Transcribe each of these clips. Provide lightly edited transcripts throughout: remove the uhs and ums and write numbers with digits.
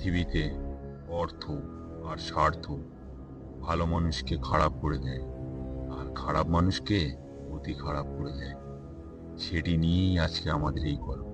পৃথিবীতে অর্থ আর স্বার্থ ভালো মানুষকে খারাপ করে দেয়, আর খারাপ মানুষকে অতি খারাপ করে দেয়। সেটি নিয়েই আজকে আমাদের এই গল্প।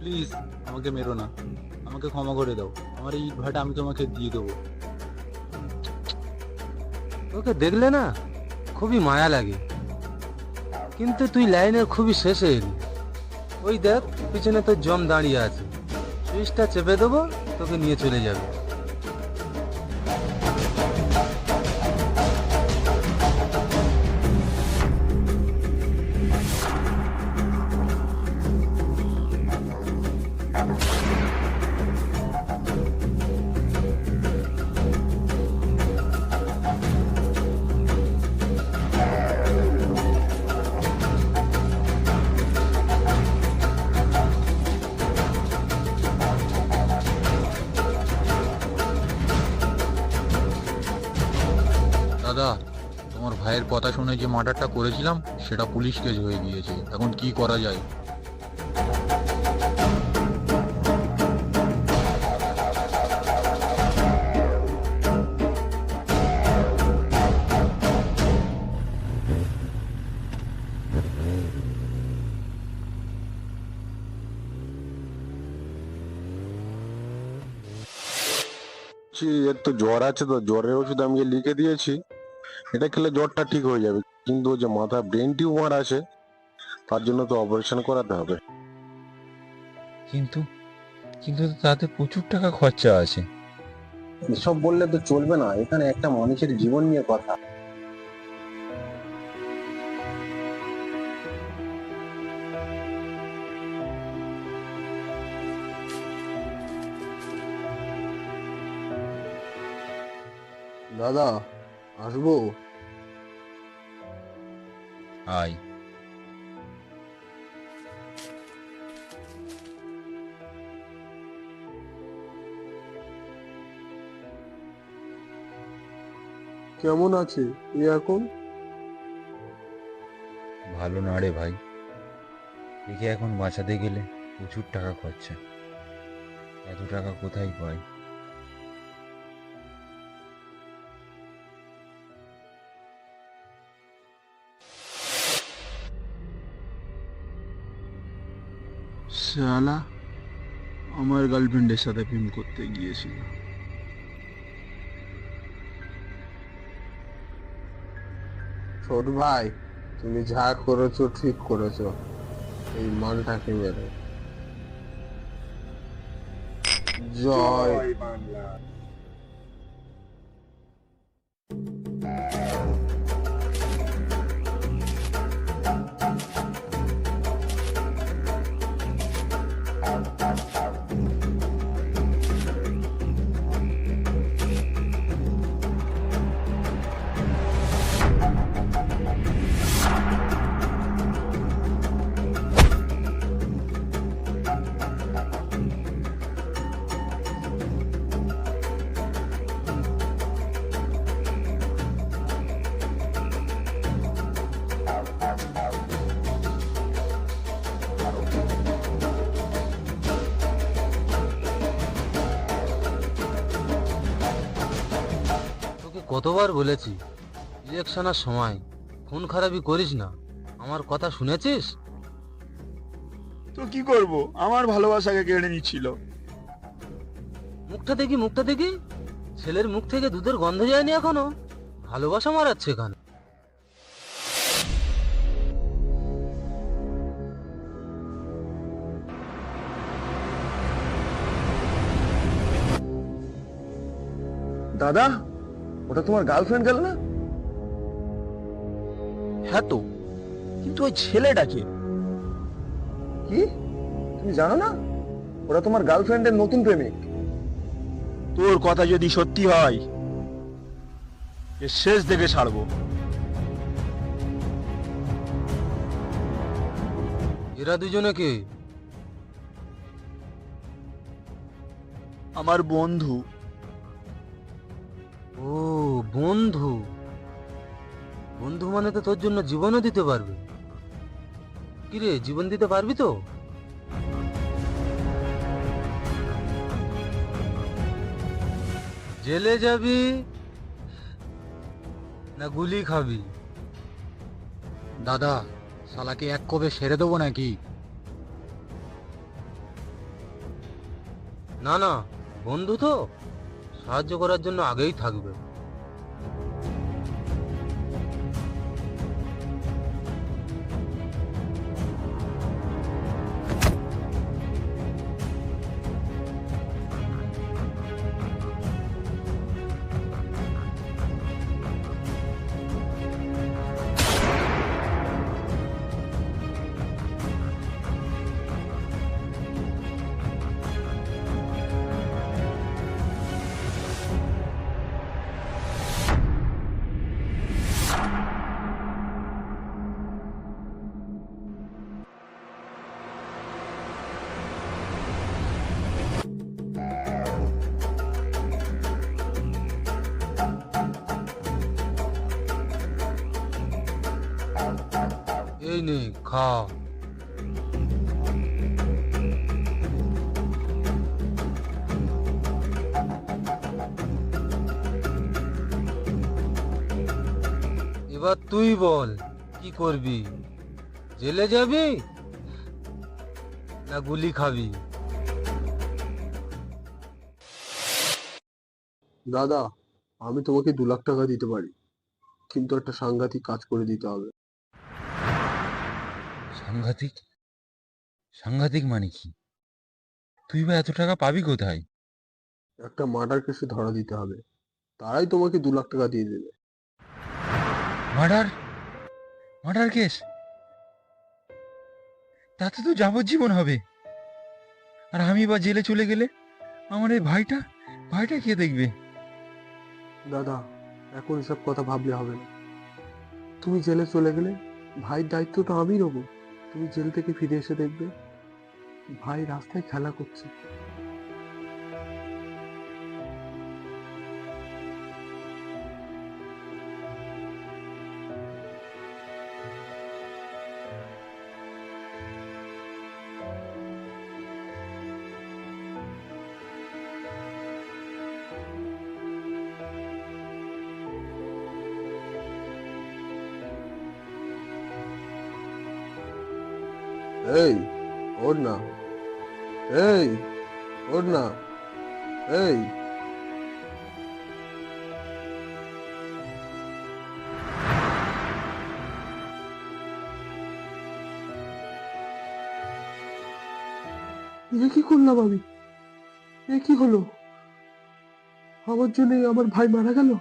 প্লিজ আমাকে মেরো না, আমাকে ক্ষমা করে দাও। আমার এই ইট ভাটা আমি তোমাকে দিয়ে দেবো। তোকে দেখলে না খুবই মায়া লাগে, কিন্তু তুই লাইনের খুবই শেষে এলি। ওই দেখ পিছনে তোর জম দাঁড়িয়ে আছে, সুইচটা চেপে দেবো, তোকে নিয়ে চলে যাবে। দাদা, তোমার ভাইয়ের কথা শুনে যে মার্ডারটা করেছিলাম সেটা পুলিশ কেস হয়ে গিয়েছে। এখন কি করা যায়? এর তো জ্বর আছে, তো জ্বরের ওষুধ আমি লিখে দিয়েছি, এটা খেলে জ্বরটা ঠিক হয়ে যাবে। কিন্তু ওই যে মাথা ব্রেন টিউমার আছে, তার জন্য তো অপারেশন করাতে হবে। কিন্তু কিন্তু তাতে প্রচুর টাকা খরচা আছে। এসব বললে তো চলবে না, এখানে একটা মানুষের জীবন নিয়ে কথা। দাদা, আসবো? আয়। কেমন আছে এ এখন? ভালো না রে ভাই, একে এখন বাঁচাতে গেলে প্রচুর টাকা খরচা। এত টাকা কোথায় পাই? শালা আমার গার্লফ্রেন্ডের সাথে প্রেম করতে গিয়েছিল। ছোট ভাই, তুমি যা করেছো ঠিক করেছো, এই মালটাকে মেরে। জয় বাংলা। তোকে কতবার বলেছি ইলেকশনের সময় খুন খারাপি করিস না, আমার কথা শুনেছিস? তো কি করব, আমার ভালোবাসাকে কেড়ে নিচ্ছিল। মুখটা দেখি ছেলের মুখ থেকে দুধের গন্ধ যায়নি এখনো, ভালোবাসা মারাচ্ছে এখানে। দাদা, ওটা তোমার গার্লফ্রেন্ড গেল না? হ্যাঁ তো, কিন্তু ওই ছেলেটাকে কি তুমি জানো না? ওটা তোমার গার্লফ্রেন্ডের নতুন প্রেমিক। তোর কথা যদি সত্যি হয়, এর শেষ দেখে ছাড়বো। এরা দুজনে কে? আমার বন্ধু। ও বন্ধু, বন্ধু মানে তো তোর জন্য জীবনও দিতে পারবে। কিরে, জীবন দিতে পারবি তো? জেলে যাবি না গুলি খাবি? দাদা, শালাকে এক কবে সেরে দেবো নাকি? না না, বন্ধু তো সাহায্য করার জন্য আগেই থাকবে। এই নে, খা। এবার তুই বল, কি করবি? জেলে যাবি না গুলি খাবি? দাদা, আমি তোমাকে 2 লাখ টাকা দিতে পারি, কিন্তু একটা সাংঘাতিক কাজ করে দিতে হবে। সাংঘাতিক? সাংঘাতিক মানে কি? তুই বা এত টাকা পাবি কোথায়? একটা মার্ডার কেসে ধরা দিতে হবে, তারাই তোমাকে 2 লাখ টাকা দিয়ে দেবে। মার্ডার? Murder case? তাতে তো যাবজ্জীবন হবে। আর আমি বা জেলে চলে গেলে আমার এই ভাইটা, ভাইটা কে দেখবে? দাদা, এখন এসব কথা ভাবলে হবে না। তুমি জেলে চলে গেলে ভাইয়ের দায়িত্বটা আমি নেবো। তুমি জেল থেকে ফিরে এসে দেখবে ভাই রাস্তায় খেলা করছে। এই, ওর না। এই, ওর না। এই, এ কি করলাম আমি? এ কি হলো? আমার জন্য আমার ভাই মারা গেল।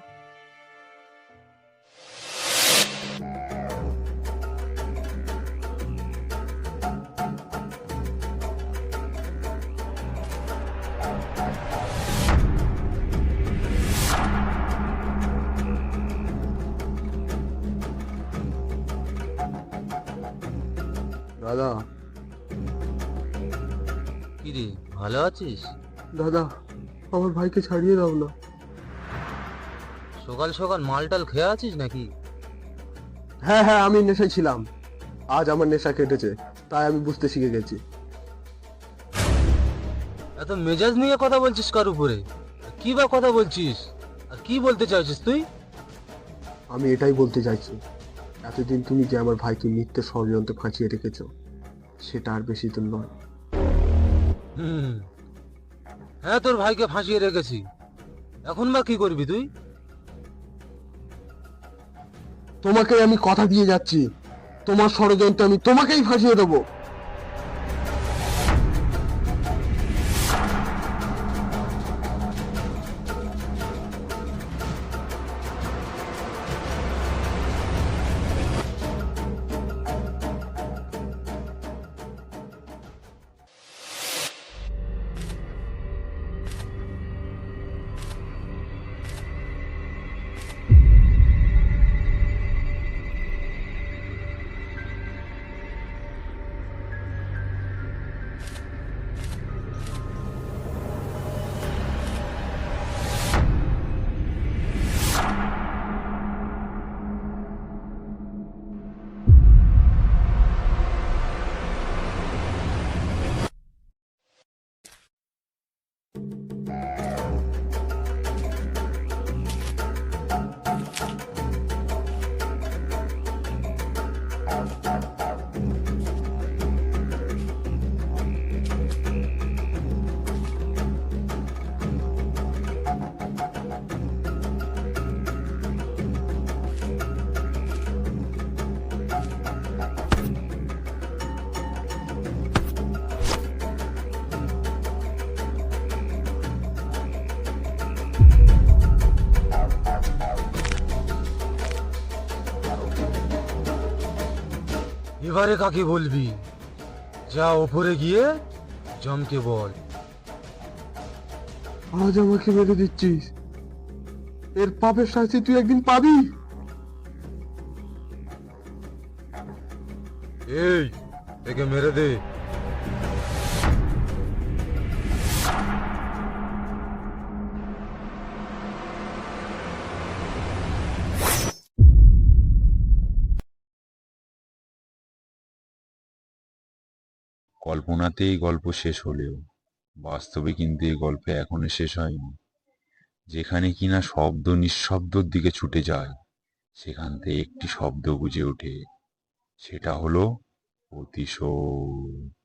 দাদা, কি রে, ভালো আছিস? দাদা, আমার ভাইকে ছাড়িয়ে দাও না। সকাল সকাল মালটাল খেয়ে আছিস নাকি? হ্যাঁ হ্যাঁ, আমি নেশায় ছিলাম। আজ আমার নেশা কেটেছে, তাই আমি বুঝতে শিখে গেছি। এত মেজাজ নিয়ে কথা বলছিস কার উপরে? কি বা কথা বলছিস? আর কি বলতে চাইছিস তুই? আমি এটাই বলতে চাইছি, এতদিন তুমি যে আমার ভাইকে মিথ্যে ষড়যন্ত্রে ফাঁসিয়ে রেখেছো, সেটা আর বেশি দিন নয়। হুম, হ্যাঁ, তোর ভাইকে ফাঁসিয়ে রেখেছি। এখন বা কি করবি তুই? তোমাকে আমি কথা দিয়ে যাচ্ছি, তোমার ষড়যন্ত্রে আমি তোমাকেই ফাঁসিয়ে দেবো। এবারে কাকে বলবি? যা ওপরে গিয়ে জমকে বল। আজ আমাকে মেরে দিচ্ছিস, এর পাপের শাস্তি তুই একদিন পাবি। এই, একে মেরে দে। কল্পনাতেই গল্প শেষ হলেও বাস্তবে কিন্তু এই গল্প এখনো শেষ হয়নি। যেখানে কিনা শব্দ নিঃশব্দর দিকে ছুটে যায়, সেখান থেকে একটি শব্দ গুজে ওঠে, সেটা হলো প্রতিশোধ।